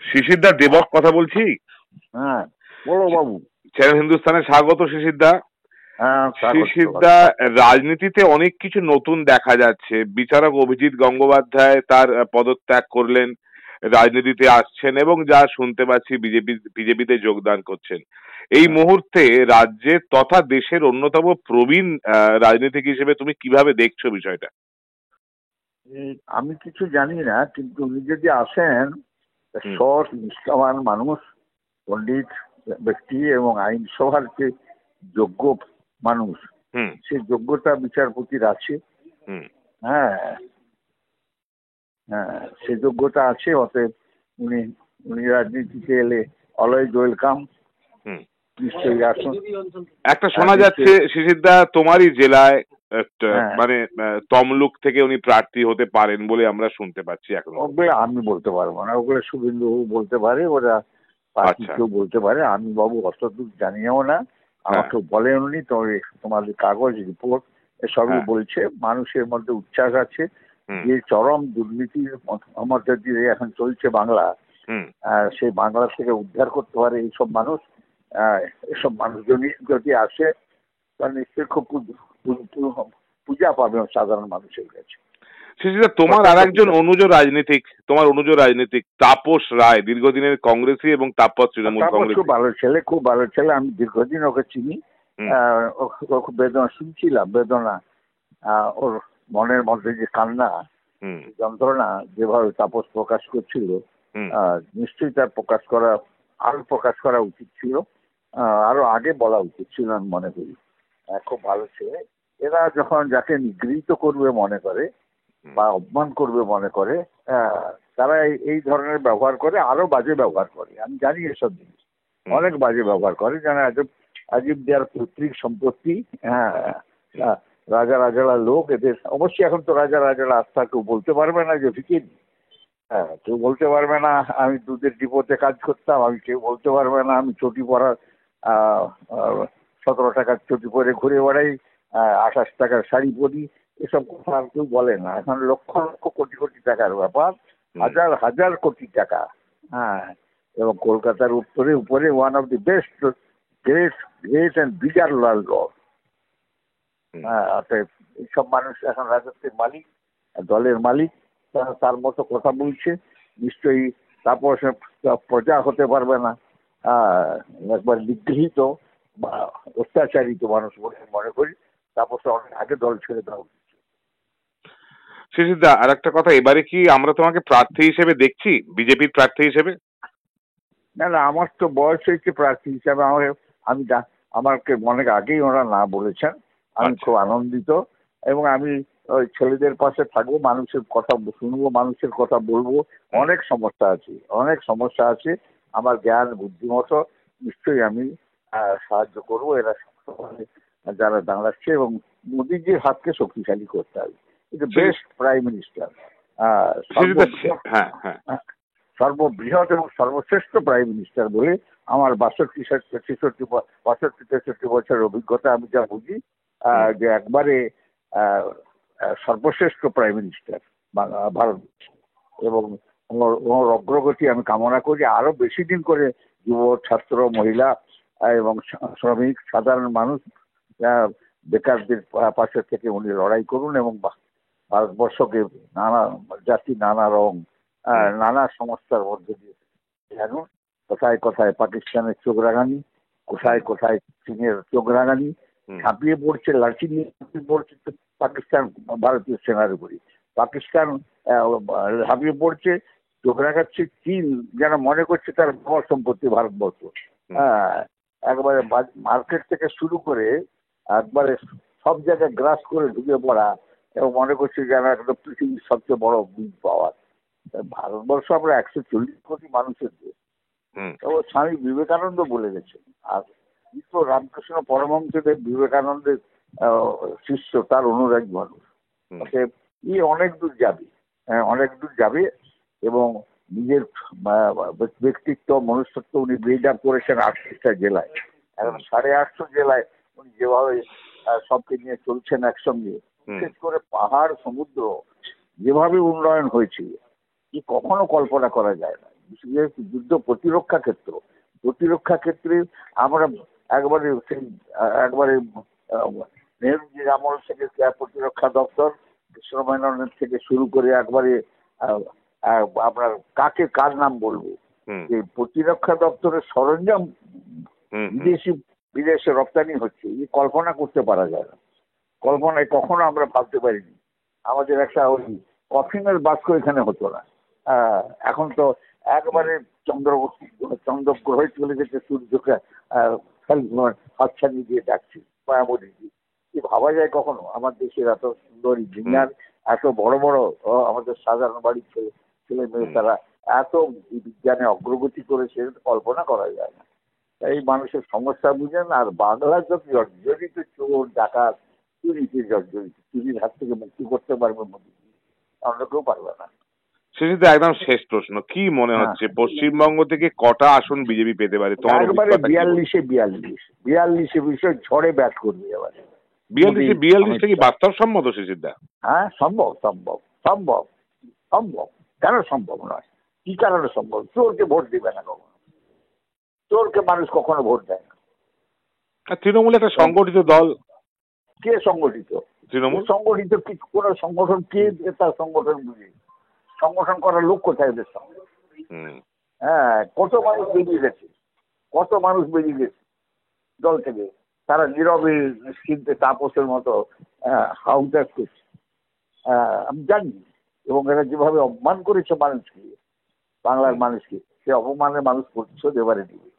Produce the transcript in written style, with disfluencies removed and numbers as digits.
শিশিরদা, দেবক কথা বলছি। হ্যাঁ, বলো বাবু। চ্যানেল হিন্দুস্তানে স্বাগত শিশিরদা। হ্যাঁ, শিশিরদা, রাজনীতিতে অনেক কিছু নতুন দেখা যাচ্ছে। বিচারক অভিজিৎ গঙ্গোপাধ্যায় তার পদত্যাগ করলেন, রাজনীতিতে আসছেন এবং যা শুনতে পাচ্ছি বিজেপিতে যোগদান করছেন। এই মুহূর্তে রাজ্যের তথা দেশের অন্যতম প্রবীণ রাজনীতিক হিসেবে তুমি কিভাবে দেখছো বিষয়টা? আমি কিছু জানি না, কিন্তু উনি যদি আসেন, হুম, সৎ নিষ্ঠাবান মানুষ, পণ্ডিত ব্যক্তি এবং আইনসভার যে যোগ্য মানুষ, হুম, সেই যোগ্যতা বিচারপতির আছে। হুম। হ্যাঁ, হ্যাঁ, সে যোগ্যতা আছে। অতএব উনি উনি রাজনীতিতে এলে অলওয়েজ ওয়েলকাম। হুম। নিশ্চয়ই আসুন। একটা শোনা যাচ্ছে শিশিরদা, তোমারই জেলায় একটা হ্যাঁ, মানে তমলুক থেকে উনি প্রার্থী হতে পারেন বলে আমরা শুনতে পাচ্ছি এখন। ওগুলো আমি বলতে পারবো না, ওগুলো শুভেন্দু বলতে পারে, ওরা পার্টি আচ্ছা। কেউ বলতে পারে। আমি বাবু অতদূর জানিও না, হ্যাঁ, আমাকে বলেননি। তোমাদের কাগজ রিপোর্ট এসবই হ্যাঁ। বলছে। মানুষের মধ্যে উচ্ছ্বাস আছে হুম, যে চরম দুর্নীতির মধ্যে দিয়ে এখন চলছে বাংলা, হুম। সেই বাংলা থেকে উদ্ধার করতে পারে এইসব মানুষ। আহ, এসব মানুষজনই যদি আসে, তাহলে নিশ্চয়ই খুব পূজা পাবে সাধারণ মানুষের কাছে। শিশিরদা, তোমার আর একজন অনুজ রাজনীতিক তাপস রায়, দীর্ঘদিনের কংগ্রেসী এবং তারপর তৃণমূল তারপর খুব কংগ্রেসী। ভালো ছেলে, খুব ভালো ছেলে। আমি দীর্ঘদিন ওকে চিনি। হুম, ওর খুব বেদনা শুনছিলাম, বেদনা। ওর মনের মধ্যে যে কান্না, হুম, যন্ত্রণা যেভাবে তাপস প্রকাশ করছিল, হুম। নিশ্চয়ই তার আরো প্রকাশ করা উচিত ছিল। আরো আগে বলা উচিত ছিল আমি মনে করি। খুব ভালো ছেলে। এরা যখন যাকে নিগৃহীত করবে মনে করে বা অপমান করবে মনে করে, তারা এই ধরনের ব্যবহার করে, আরো বাজে ব্যবহার করে। আমি জানি এসব জিনিস, হুম। অনেক বাজে ব্যবহার করে। যেন আজীব দেয়ার পৈতৃক সম্পত্তি। হ্যাঁ, আহ, রাজা রাজারা লোক এদের। অবশ্যই এখন তো রাজা রাজারা আস্থা কেউ বলতে পারবে না যে ভিকিরি। হ্যাঁ, কেউ বলতে পারবে না আমি দুধের ডিপোতে কাজ করতাম। কেউ বলতে পারবে না আমি চটি পরা 17 টাকার চটি পরে ঘুরে বেড়াই, 28 টাকার শাড়ি পরি। এসব কথা আর কেউ বলে না। এখন লক্ষ লক্ষ কোটি কোটি টাকার ব্যাপার, হাজার হাজার কোটি টাকা। হ্যাঁ, এবং কলকাতার উপরে one of the best, great great and bigger ল। হ্যাঁ, অতএব এইসব মানুষ এখন রাজত্বের মালিক, দলের মালিক। তার মতো কথা বলছে। নিশ্চয়ই তারপর সে প্রজা হতে পারবে না। একবার নিগৃহীত বা অত্যাচারিত মানুষ বলে মনে করি। তারপর সে অনেক আগে দল ছেড়ে দেওয়া উচিত। শিশিরদা, আর একটা কথা, এবারে কি আমরা তোমাকে প্রার্থী হিসেবে দেখছি, বিজেপির প্রার্থী হিসেবে? না না, আমার তো বয়স হয়েছে প্রার্থী হিসাবে। আমাকে অনেক আগেই ওরা না বলেছেন। আমি আচ্ছা। খুব আনন্দিত। এবং আমি ওই ছেলেদের পাশে থাকবো, মানুষের কথা শুনবো, মানুষের কথা বলবো। অনেক সমস্যা আছে, অনেক সমস্যা আছে। আমার জ্ঞান বুদ্ধিমতো নিশ্চয়ই আমি সাহায্য করবো। এরা সবসময় যারা দাঁড়াচ্ছে, এবং মোদিজির হাতকে শক্তিশালী করতে হবে। এটা বেস্ট প্রাইম মিনিস্টার, শিশিরদা, সর্ববৃহৎ হ্যাঁ, হ্যাঁ। সর্ববৃহৎ এবং সর্বশ্রেষ্ঠ প্রাইম মিনিস্টার বলে আমার 62-63 বছরের অভিজ্ঞতা আমি যা বুঝি, যে একবারে আহ, সর্বশ্রেষ্ঠ প্রাইম মিনিস্টার ভারত। এবং ওর অগ্রগতি আমি কামনা করি। আরো বেশি দিন করে যুব, ছাত্র, মহিলা এবং শ্রমিক, সাধারণ মানুষ, বেকারদের পাশে থেকে উনি লড়াই করুন এবং ভারতবর্ষকে নানা জাতি, নানা রং, নানা সমস্যার মধ্যে দিয়ে জানুন। কোথায় কোথায় পাকিস্তানের চোখ রাঙানি, কোথায় কোথায় চীনের চোখ রাঙানি, ঝাঁপিয়ে পড়ছে, লাঠি নিয়ে ঝাঁপিয়ে পড়ছে পাকিস্তান ভারতীয় সেনার উপরে। পাকিস্তান ঝাঁপিয়ে পড়ছে, চোখ রাঙাচ্ছে চীন, যেন মনে করছে তার বাবার সম্পত্তি ভারতবর্ষ। হ্যাঁ, একবারে মার্কেট থেকে শুরু করে একবারে সব জায়গায় গ্রাস করে ঢুকে পড়া, এবং মনে করছে যেন একদম পৃথিবীর সবচেয়ে বড় বীজ পাওয়ার। ভারতবর্ষ আমরা 140 কোটি মানুষের দেশ। ও স্বামী বিবেকানন্দ বলে গেছেন। আর বিশ্ব রামকৃষ্ণ পরমহংসদেব বিবেকানন্দের শিষ্য, তার অনুরাগী মানুষ। অতএব অনেক দূর যাবে, অনেক দূর যাবে। এবং নিজের ব্যক্তিত্ব, মনুষ্যত্ব উনি বিল্ড আপ করেছেন 38টা জেলায়। এখন 850 জেলায় উনি যেভাবে সবকে নিয়ে চলছেন একসঙ্গে, বিশেষ করে পাহাড় সমুদ্র যেভাবে উন্নয়ন হয়েছে, কি কখনো কল্পনা করা যায় না। বিশেষ যুদ্ধ প্রতিরক্ষা ক্ষেত্রে আমরা একবারে সেই একবারে নেহরুজির আমল থেকে প্রতিরক্ষা দপ্তর কৃষ্ণমেননের থেকে শুরু করে একবারে আপনার কার নাম বলবো, যে প্রতিরক্ষা দপ্তরের সরঞ্জাম বিদেশে রপ্তানি হচ্ছে, এই কল্পনা করতে পারা যায় না। কল্পনায় কখনো আমরা ভাবতে পারিনি। আমাদের একটা ওই কফিনের বাস্ক এখানে হতো না। এখন তো একবারে চন্দ্রগ্রহে চলে যেতে সূর্যকে হাতছানি দিয়ে ডাকছি, মায়াবতী। কি ভাবা যায় কখনো আমার দেশের এত সুন্দর ইঞ্জিনিয়ার, এত বড় বড় আমাদের সাধারণ বাড়ির ছেলে মেয়ে, তারা এত বিজ্ঞানে অগ্রগতি করেছে, কল্পনা করা যায় না। এই মানুষের সমস্যা বুঝেন। আর বাংলা তো জর্জরিত, চোর ডাকাত চুরিতে জর্জরিত, চুরির হাত থেকে মুক্তি করতে পারবে মোদী, অন্য কেউ পারবে না। সেটা একদম শেষ প্রশ্ন, কি মনে হচ্ছে পশ্চিমবঙ্গ থেকে কটা আসন বিজেপি পেতে পারে? একবারে 42-এ বিষয় ঝড়ে ব্যাট করবে এবারে। 42টা কি বাস্তবসম্মত শিশিরদা? হ্যাঁ, সম্ভব। কেন সম্ভব নয়? কি কারণে সম্ভব? চোরকে ভোট দিবে না কখনো, চোরকে মানুষ কখনো ভোট দেয় না। তৃণমূল একটা সংগঠিত দল। কে সংগঠিত? তৃণমূল সংগঠিত কি? কোন সংগঠন কে তার সংগঠন বুঝে? সংগঠন করার লোক কোথায় এদের সঙ্গে? হ্যাঁ, কত মানুষ বেরিয়ে গেছে দল থেকে, তারা নীরবে নিশ্চিন্তে তাপসের মতো হাউদাস করছে। আমি জানি, এবং এরা যেভাবে অপমান করেছে মানুষকে, বাংলার মানুষকে, সে অপমানের মানুষ প্রতিশোধ এবারে দিবে।